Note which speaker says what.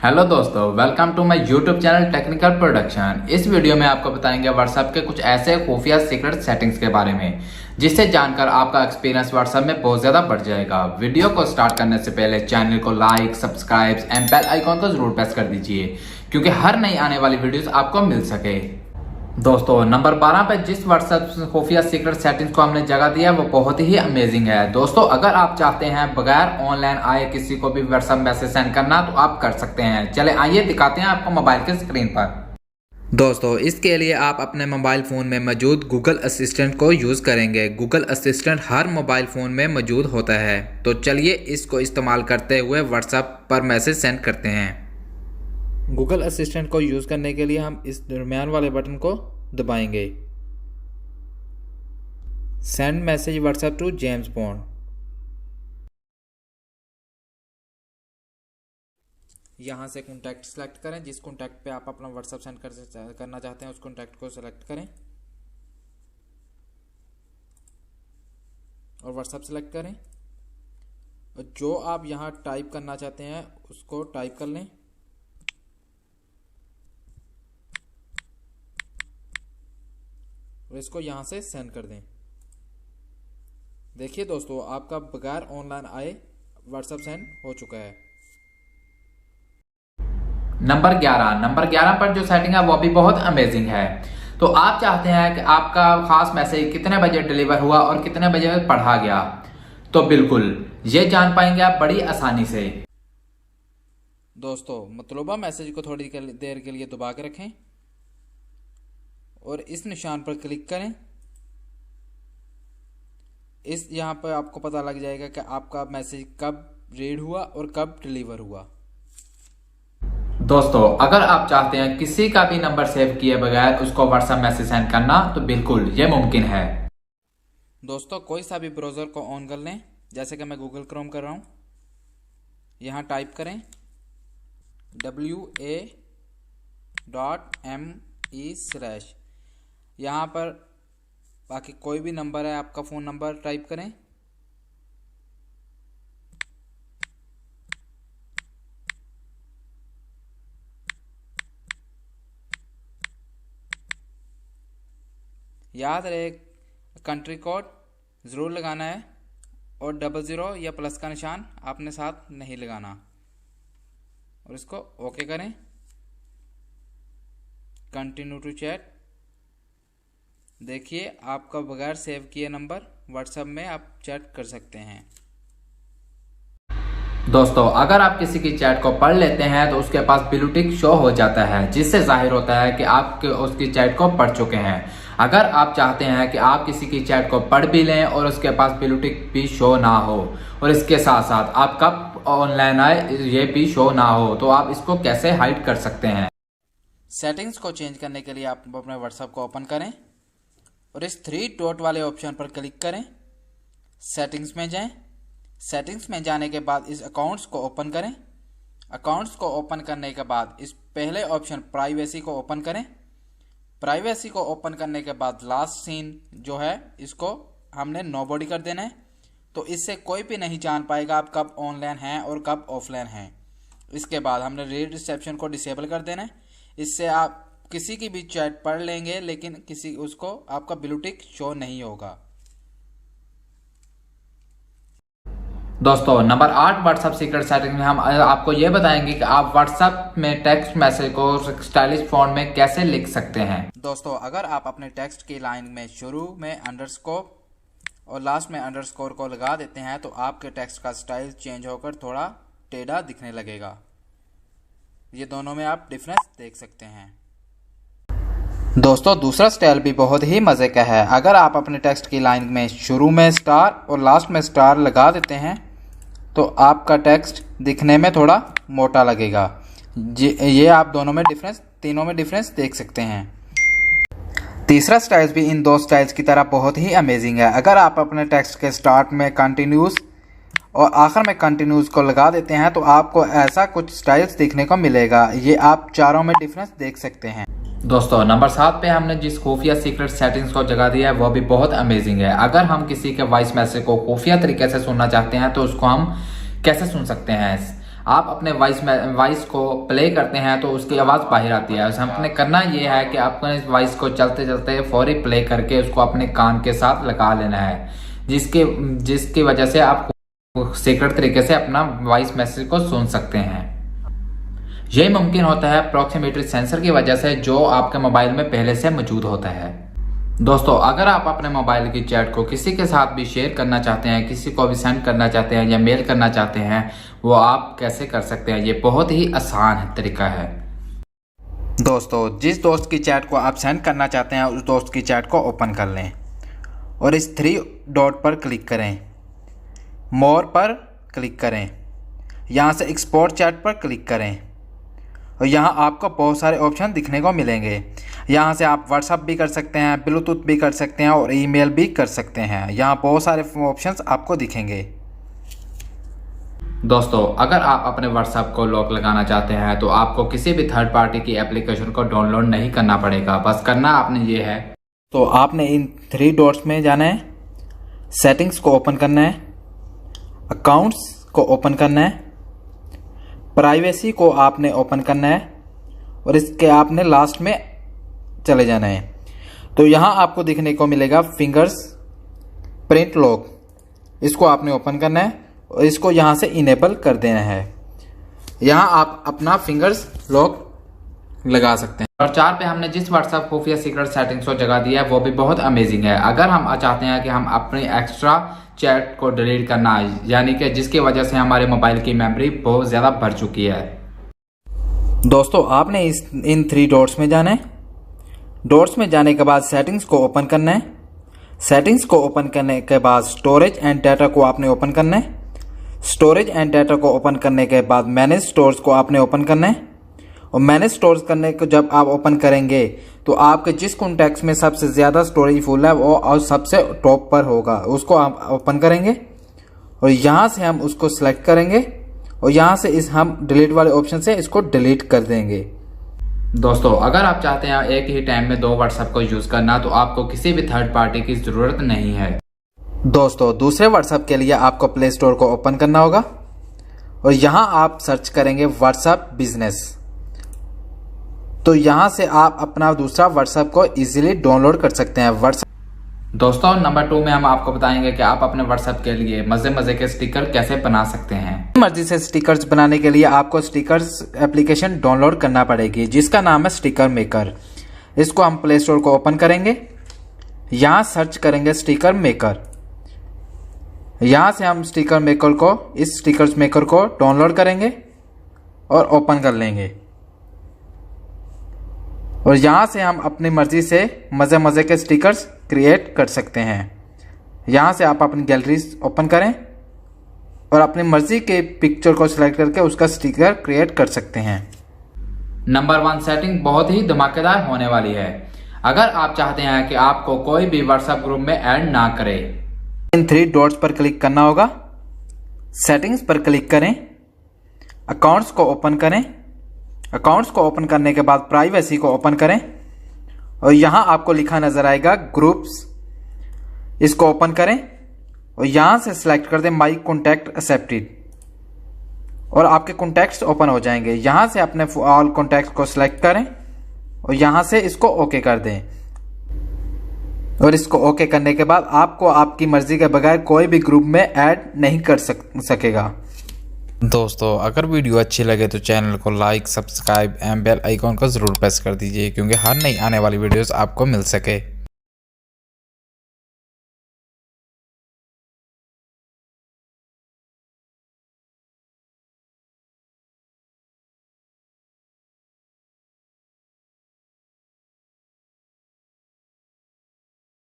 Speaker 1: Hello दोस्तों, welcome to my YouTube channel technical production. इस वीडियो में आपको बताएंगे व्हाट्सएप के कुछ ऐसे खुफिया सीक्रेट सेटिंग्स के बारे में जिससे जानकर आपका एक्सपीरियंस व्हाट्सएप में बहुत ज्यादा बढ़ जाएगा। वीडियो को स्टार्ट करने से पहले चैनल को like, subscribe and bell icon को जरूर प्रेस कर दीजिए क्योंकि हर नई आने वाली वीडियोस आपको मिल सके। दोस्तों, नंबर 12 पे जिस व्हाट्सएप खुफिया सीक्रेट सेटिंग्स को हमने जगह दिया है वो बहुत ही अमेजिंग है। दोस्तों, अगर आप चाहते हैं बगैर ऑनलाइन आए किसी को भी व्हाट्सएप मैसेज सेंड करना तो आप कर सकते हैं। चले आइए दिखाते हैं आपको मोबाइल के स्क्रीन पर। दोस्तों, इसके लिए आप अपने मोबाइल फ़ोन में मौजूद गूगल असिस्टेंट को यूज़ करेंगे। गूगल असिस्टेंट हर मोबाइल फ़ोन में मौजूद होता है, तो चलिए इसको इस्तेमाल करते हुए व्हाट्सएप पर मैसेज सेंड करते हैं। गूगल असिस्टेंट को यूज़ करने के लिए हम इस दरमियान वाले बटन को दबाएंगे। Send message WhatsApp to James Bond. यहाँ से कॉन्टैक्ट सेलेक्ट करें। जिस कॉन्टैक्ट पे आप अपना व्हाट्सएप सेंड करना चाहते हैं उस कॉन्टैक्ट को सेलेक्ट करें और व्हाट्सएप सेलेक्ट करें और जो आप यहाँ टाइप करना चाहते हैं उसको टाइप कर लें। और इसको यहाँ से सेंड कर दें। देखिए दोस्तों, आपका बगैर ऑनलाइन आए व्हाट्सएप सेंड हो चुका है। नंबर 11 पर जो सेटिंग है वो भी बहुत अमेजिंग है। तो आप चाहते हैं कि आपका खास मैसेज कितने बजे डिलीवर हुआ और कितने बजे पढ़ा गया, तो बिल्कुल ये जान पाएंगे आप बड़ी आसानी से। दोस्तों, मतलूबा मैसेज को थोड़ी देर के लिए दबा के रखें और इस निशान पर क्लिक करें। यहाँ पर आपको पता लग जाएगा कि आपका मैसेज कब रीड हुआ और कब डिलीवर हुआ। दोस्तों, अगर आप चाहते हैं किसी का भी नंबर सेव किए बगैर उसको व्हाट्सएप मैसेज सेंड करना तो बिल्कुल ये मुमकिन है। दोस्तों, कोई सा भी ब्राउज़र को ऑन कर लें, जैसे कि मैं गूगल क्रोम कर रहा हूँ। यहाँ टाइप करें wa.me/। यहाँ पर बाकी कोई भी नंबर है आपका फ़ोन नंबर टाइप करें। याद रहे कंट्री कोड ज़रूर लगाना है और 00 या प्लस का निशान आपने साथ नहीं लगाना और इसको ओके करें। Continue to chat. देखिए, आपका बगैर सेव किए नंबर व्हाट्सएप में आप चैट कर सकते हैं। दोस्तों, अगर आप किसी की चैट को पढ़ लेते हैं तो उसके पास ब्लू टिक शो हो जाता है जिससे जाहिर होता है कि आप उसकी चैट को पढ़ चुके हैं। अगर आप चाहते हैं कि आप किसी की चैट को पढ़ भी लें और उसके पास ब्लू टिक भी शो ना हो और इसके साथ साथ आप कब ऑनलाइन आए ये भी शो ना हो, तो आप इसको कैसे हाइड कर सकते हैं। सेटिंग्स को चेंज करने के लिए आप अपने व्हाट्सएप को ओपन करें और इस 3 डॉट वाले ऑप्शन पर क्लिक करें। सेटिंग्स में जाएं। सेटिंग्स में जाने के बाद इस अकाउंट्स को ओपन करें। अकाउंट्स को ओपन करने के बाद इस पहले ऑप्शन प्राइवेसी को ओपन करें। प्राइवेसी को ओपन करने के बाद लास्ट सीन जो है इसको हमने नोबॉडी कर देना है, तो इससे कोई भी नहीं जान पाएगा आप कब ऑनलाइन हैं और कब ऑफलाइन हैं। इसके बाद हमने रीड रिसेप्शन को डिसेबल कर देना है। इससे आप किसी की भी चैट पढ़ लेंगे लेकिन किसी उसको आपका ब्लू टिक शो नहीं होगा। दोस्तों, नंबर 8 व्हाट्सएप सीक्रेट सेटिंग में हम आपको ये बताएंगे कि आप व्हाट्सएप में टेक्स्ट मैसेज को स्टाइलिश फॉन्ट में कैसे लिख सकते हैं। दोस्तों, अगर आप अपने टेक्स्ट की लाइन में शुरू में अंडरस्कोर और लास्ट में अंडरस्कोर को लगा देते हैं तो आपके टेक्स्ट का स्टाइल चेंज होकर थोड़ा टेढ़ा दिखने लगेगा। ये दोनों में आप डिफरेंस देख सकते हैं। दोस्तों, दूसरा स्टाइल भी बहुत ही मज़े का है। अगर आप अपने टेक्स्ट की लाइन में शुरू में स्टार और लास्ट में स्टार लगा देते हैं तो आपका टेक्स्ट दिखने में थोड़ा मोटा लगेगा। ये आप तीनों में डिफरेंस देख सकते हैं। तीसरा स्टाइल भी इन दो स्टाइल्स की तरह बहुत ही अमेजिंग है। अगर आप अपने टेक्स्ट के स्टार्ट में कंटिन्यूस और आखिर में कंटिन्यूस को लगा देते हैं तो आपको ऐसा कुछ स्टाइल्स देखने को मिलेगा। ये आप चारों में डिफरेंस देख सकते हैं। दोस्तों, नंबर 7 पे हमने जिस खुफिया सीक्रेट सेटिंग्स को जगह दिया है वो भी बहुत अमेजिंग है। अगर हम किसी के वॉइस मैसेज को खुफिया तरीके से सुनना चाहते हैं तो उसको हम कैसे सुन सकते हैं। आप अपने वॉइस को प्ले करते हैं तो उसकी आवाज़ बाहर आती है। हमने करना ये है कि आपको इस वॉइस को चलते चलते फौरी प्ले करके उसको अपने कान के साथ लगा लेना है, जिसकी वजह से आप सीक्रेट तरीके से अपना वॉइस मैसेज को सुन सकते हैं। यही मुमकिन होता है प्रॉक्सिमिटी सेंसर की वजह से, जो आपके मोबाइल में पहले से मौजूद होता है। दोस्तों, अगर आप अपने मोबाइल की चैट को किसी के साथ भी शेयर करना चाहते हैं, किसी को भी सेंड करना चाहते हैं या मेल करना चाहते हैं, वो आप कैसे कर सकते हैं? ये बहुत ही आसान तरीका है। दोस्तों, जिस दोस्त की चैट को आप सेंड करना चाहते हैं उस दोस्त की चैट को ओपन कर लें और इस 3 डॉट पर क्लिक करें, मोर पर क्लिक करें, यहाँ से एक्सपोर्ट चैट पर क्लिक करें और यहाँ आपको बहुत सारे ऑप्शन दिखने को मिलेंगे। यहाँ से आप व्हाट्सअप भी कर सकते हैं, ब्लूटूथ भी कर सकते हैं और ईमेल भी कर सकते हैं। यहाँ बहुत सारे ऑप्शंस आपको दिखेंगे। दोस्तों, अगर आप अपने व्हाट्सएप को लॉक लगाना चाहते हैं तो आपको किसी भी थर्ड पार्टी की एप्लीकेशन को डाउनलोड नहीं करना पड़ेगा। बस करना आपने ये है, तो आपने इन 3 डॉट्स में जाना है, सेटिंग्स को ओपन करना है, अकाउंट्स को ओपन करना है, प्राइवेसी को आपने ओपन करना है और इसके आपने लास्ट में चले जाना है। तो यहाँ आपको दिखने को मिलेगा फिंगर्स प्रिंट लॉक, इसको आपने ओपन करना है और इसको यहाँ से इनेबल कर देना है। यहाँ आप अपना फिंगर्स लॉक लगा सकते हैं। और 4 पे हमने जिस व्हाट्सएप खुफिया सीक्रेट सेटिंग्स को जगह दिया है वो भी बहुत अमेजिंग है। अगर हम चाहते हैं कि हम अपनी एक्स्ट्रा चैट को डिलीट करना है, यानी कि जिसकी वजह से हमारे मोबाइल की मेमोरी बहुत ज़्यादा भर चुकी है। दोस्तों, आपने इन 3 डॉट्स में जाना है। डॉट्स में जाने के बाद सेटिंग्स को ओपन करना है। सेटिंग्स को ओपन करने के बाद स्टोरेज एंड डाटा को आपने ओपन करना है। स्टोरेज एंड डाटा को ओपन करने के बाद मैनेज स्टोर्स को आपने ओपन करना है और मैनेज स्टोर्स करने को जब आप ओपन करेंगे तो आपके जिस कॉन्टैक्ट्स में सबसे ज़्यादा स्टोरेज फुल है वो और सबसे टॉप पर होगा, उसको आप ओपन करेंगे और यहाँ से हम उसको सिलेक्ट करेंगे और यहाँ से हम डिलीट वाले ऑप्शन से इसको डिलीट कर देंगे। दोस्तों, अगर आप चाहते हैं एक ही टाइम में 2 व्हाट्सएप को यूज़ करना तो आपको किसी भी थर्ड पार्टी की ज़रूरत नहीं है। दोस्तों, दूसरे व्हाट्सएप के लिए आपको प्ले स्टोर को ओपन करना होगा और यहाँ आप सर्च करेंगे व्हाट्सएप बिजनेस। तो यहाँ से आप अपना दूसरा व्हाट्सएप को इजीली डाउनलोड कर सकते हैं। व्हाट्सएप दोस्तों, नंबर 2 में हम आपको बताएंगे कि आप अपने व्हाट्सएप के लिए मजे के स्टिकर कैसे बना सकते हैं। मर्जी से स्टिकर्स बनाने के लिए आपको स्टिकर्स एप्लीकेशन डाउनलोड करना पड़ेगी जिसका नाम है स्टिकर मेकर। इसको हम प्ले स्टोर को ओपन करेंगे, यहाँ सर्च करेंगे स्टिकर मेकर। यहाँ से हम इस स्टिकर्स मेकर को डाउनलोड करेंगे और ओपन कर लेंगे और यहाँ से हम अपनी मर्जी से मज़े के स्टिकर्स क्रिएट कर सकते हैं। यहाँ से आप अपनी गैलरी ओपन करें और अपनी मर्जी के पिक्चर को सिलेक्ट करके उसका स्टिकर क्रिएट कर सकते हैं। नंबर 1 सेटिंग बहुत ही धमाकेदार होने वाली है। अगर आप चाहते हैं कि आपको कोई भी व्हाट्सएप ग्रुप में ऐड ना करे, इन 3 डॉट्स पर क्लिक करना होगा, सेटिंग्स पर क्लिक करें, अकाउंट्स को ओपन करें। अकाउंट्स को ओपन करने के बाद प्राइवेसी को ओपन करें और यहाँ आपको लिखा नजर आएगा ग्रुप्स, इसको ओपन करें और यहाँ से सिलेक्ट कर दें माई कॉन्टैक्ट एक्सेप्टेड और आपके कॉन्टैक्ट्स ओपन हो जाएंगे। यहाँ से अपने ऑल कॉन्टैक्ट्स को सिलेक्ट करें और यहाँ से इसको ओके कर दें और इसको ओके करने के बाद आपको आपकी मर्जी के बगैर कोई भी ग्रुप में ऐड नहीं कर सकेगा।
Speaker 2: दोस्तों, अगर वीडियो अच्छी लगे तो चैनल को like, subscribe and bell icon को ज़रूर प्रेस कर दीजिए क्योंकि हर नई आने वाली वीडियोस आपको मिल सके।